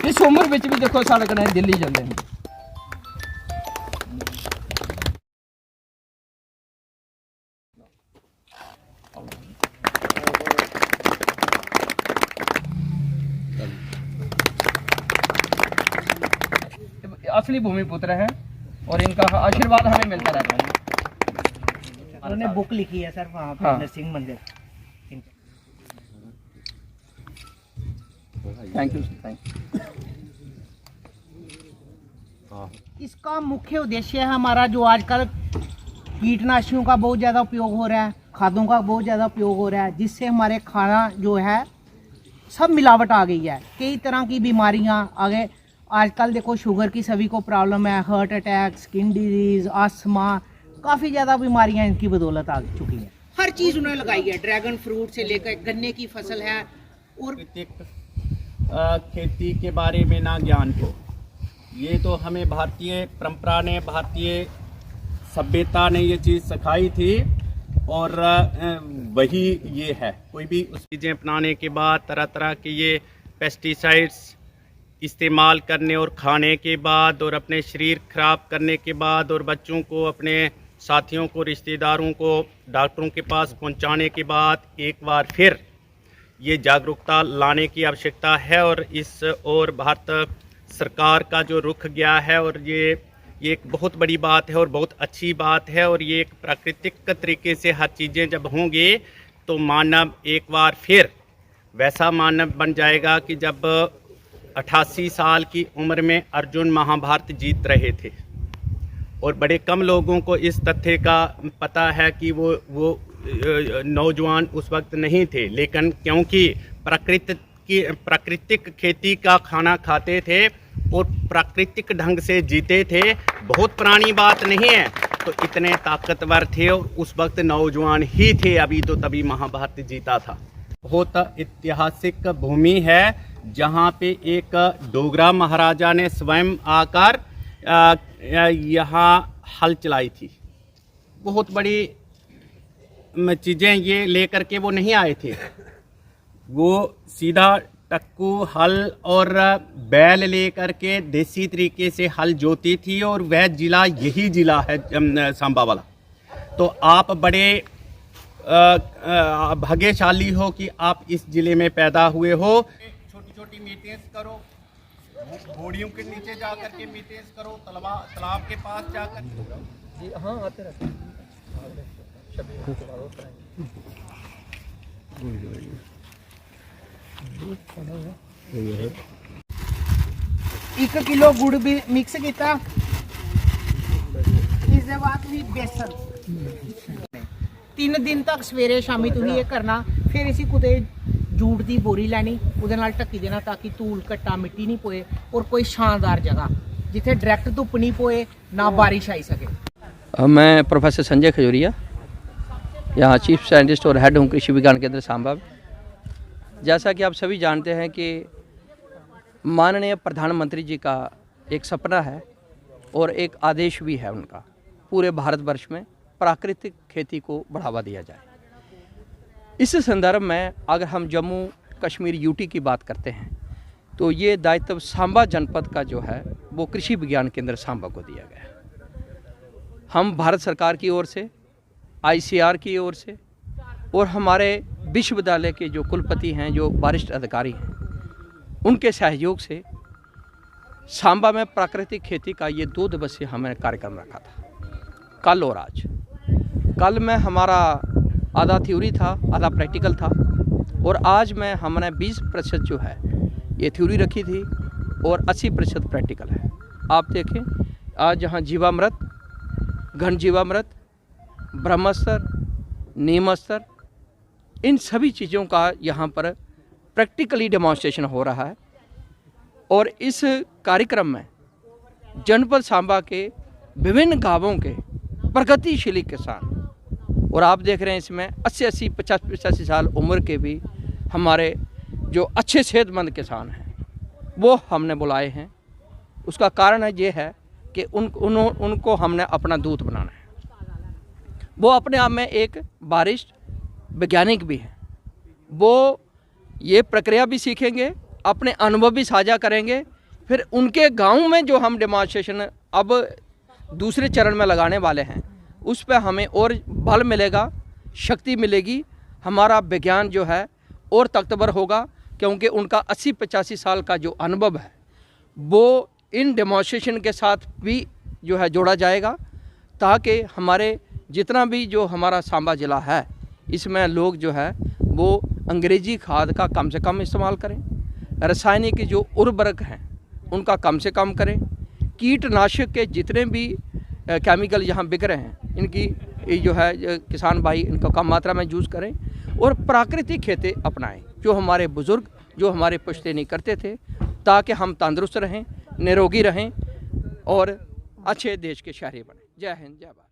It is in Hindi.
इस उम्र में भी देखो साढ़े कने दिल्ली जाते हैं। असली भूमिपुत्र हैं और इनका आशीर्वाद हमें मिलता रहता है। उन्होंने बुक लिखी है सर वहाँ पे, हाँ। नरसिंह मंदिर। Thank you thank you. इसका मुख्य उद्देश्य है हमारा जो आजकल कीटनाशियों का बहुत ज़्यादा उपयोग हो रहा है, खादों का बहुत ज़्यादा उपयोग हो रहा है, जिससे हमारे खाना जो है सब मिलावट आ गई है। कई तरह की बीमारियां आगे आजकल देखो, शुगर की सभी को प्रॉब्लम है, heart attack, skin disease, asthma, काफ़ी ज़्यादा बीमारियां इनकी बदौलत आ चुकी हैं। हर चीज़ उन्होंने लगाई है, ड्रैगन फ्रूट से लेकर गन्ने की फसल है। और खेती के बारे में ना ज्ञान हो, ये तो हमें भारतीय परंपरा ने, भारतीय सभ्यता ने ये चीज़ सिखाई थी और वही ये है। कोई भी उस चीज़ें अपनाने के बाद तरह तरह के ये पेस्टिसाइड्स इस्तेमाल करने और खाने के बाद और अपने शरीर खराब करने के बाद और बच्चों को, अपने साथियों को, रिश्तेदारों को डॉक्टरों के पास पहुंचाने के बाद एक बार फिर ये जागरूकता लाने की आवश्यकता है। और इस और भारत सरकार का जो रुख गया है, और ये एक बहुत बड़ी बात है और बहुत अच्छी बात है। और ये एक प्राकृतिक तरीके से हर चीज़ें जब होंगी तो मानव एक बार फिर वैसा मानव बन जाएगा कि जब 88 साल की उम्र में अर्जुन महाभारत जीत रहे थे। और बड़े कम लोगों को इस तथ्य का पता है कि वो नौजवान उस वक्त नहीं थे, लेकिन क्योंकि प्राकृतिक खेती का खाना खाते थे और प्राकृतिक ढंग से जीते थे, बहुत पुरानी बात नहीं है, तो इतने ताकतवर थे और उस वक्त नौजवान ही थे, अभी तो तभी महाभारत जीता था। बहुत ऐतिहासिक भूमि है जहाँ पे एक डोगरा महाराजा ने स्वयं आकर यहाँ हल चलाई थी। बहुत बड़ी चीज़ें ये लेकर के वो नहीं आए थे, वो सीधा टक्कू, हल और बैल लेकर के देसी तरीके से हल जोती थी। और वह जिला यही जिला है सांबा वाला। तो आप बड़े भाग्यशाली हो कि आप इस जिले में पैदा हुए हो। छोटी छोटी मीटिंग्स करो, घोड़ियों के नीचे जा कर के मीटिंग्स करो, तालाब के पास जाकर। जी हाँ, आते रहते हैं। 1 किलो गुड़ भी मिक्स किया, इसके बाद भी बेसन 3 दिन तक सवेरे शामी तुसीं ये करना। फिर इसी कुते जूट की बोरी लैनी, उहदे नाल ढक्की देना ताकि धूल घट्टा मिट्टी नहीं पोए, और कोई शानदार जगह जिथे डायरैक्ट धुप नहीं पोए, ना बारिश आई सके। मैं प्रोफेसर संजय खजूरिया, यहाँ चीफ साइंटिस्ट और हेड हूँ कृषि विज्ञान केंद्र सांबा। जैसा कि आप सभी जानते हैं कि माननीय प्रधानमंत्री जी का एक सपना है और एक आदेश भी है उनका, पूरे भारतवर्ष में प्राकृतिक खेती को बढ़ावा दिया जाए। इस संदर्भ में अगर हम जम्मू कश्मीर यूटी की बात करते हैं तो ये दायित्व सांबा जनपद का जो है वो कृषि विज्ञान केंद्र सांबा को दिया गया है। हम भारत सरकार की ओर से, ICAR की ओर से और हमारे विश्वविद्यालय के जो कुलपति हैं, जो वरिष्ठ अधिकारी हैं, उनके सहयोग से सांबा में प्राकृतिक खेती का ये 2 दिवसीय हमने कार्यक्रम रखा था, कल और आज। कल में हमारा आधा थ्योरी था, आधा प्रैक्टिकल था, और आज में हमने 20% जो है ये थ्योरी रखी थी और 80% प्रैक्टिकल है। आप देखें आज यहाँ जीवामृत, घन जीवामृत, ब्रह्मास्त्र, नीमास्त्र, इन सभी चीज़ों का यहाँ पर प्रैक्टिकली डेमोन्स्ट्रेशन हो रहा है। और इस कार्यक्रम में जनपद सांबा के विभिन्न गांवों के प्रगतिशील किसान, और आप देख रहे हैं इसमें 80-80, 50-85 साल उम्र के भी हमारे जो अच्छे सेहतमंद किसान हैं वो हमने बुलाए हैं। उसका कारण ये है कि उनको हमने अपना दूत बनाना है। वो अपने आप में एक वरिष्ठ वैज्ञानिक भी हैं। वो ये प्रक्रिया भी सीखेंगे, अपने अनुभव भी साझा करेंगे। फिर उनके गांव में जो हम डेमोन्स्ट्रेशन अब दूसरे चरण में लगाने वाले हैं, उस पर हमें और बल मिलेगा, शक्ति मिलेगी। हमारा विज्ञान जो है और ताकतवर होगा, क्योंकि उनका 80-85 साल का जो अनुभव है वो इन डेमोन्स्ट्रेशन के साथ भी जो है जोड़ा जाएगा, ताकि हमारे जितना भी जो हमारा सांबा ज़िला है, इसमें लोग जो है वो अंग्रेजी खाद का कम से कम इस्तेमाल करें, रासायनिक जो उर्वरक हैं उनका कम से कम करें, कीटनाशक के जितने भी केमिकल यहाँ बिक रहे हैं इनकी जो है किसान भाई इनको कम मात्रा में यूज़ करें, और प्राकृतिक खेती अपनाएं जो हमारे बुज़ुर्ग, जो हमारे पुश्तैनी करते थे, ताकि हम तंदुरुस्त रहें, निरोगी रहें और अच्छे देश के शहरी बने। जय हिंद, जय भारत।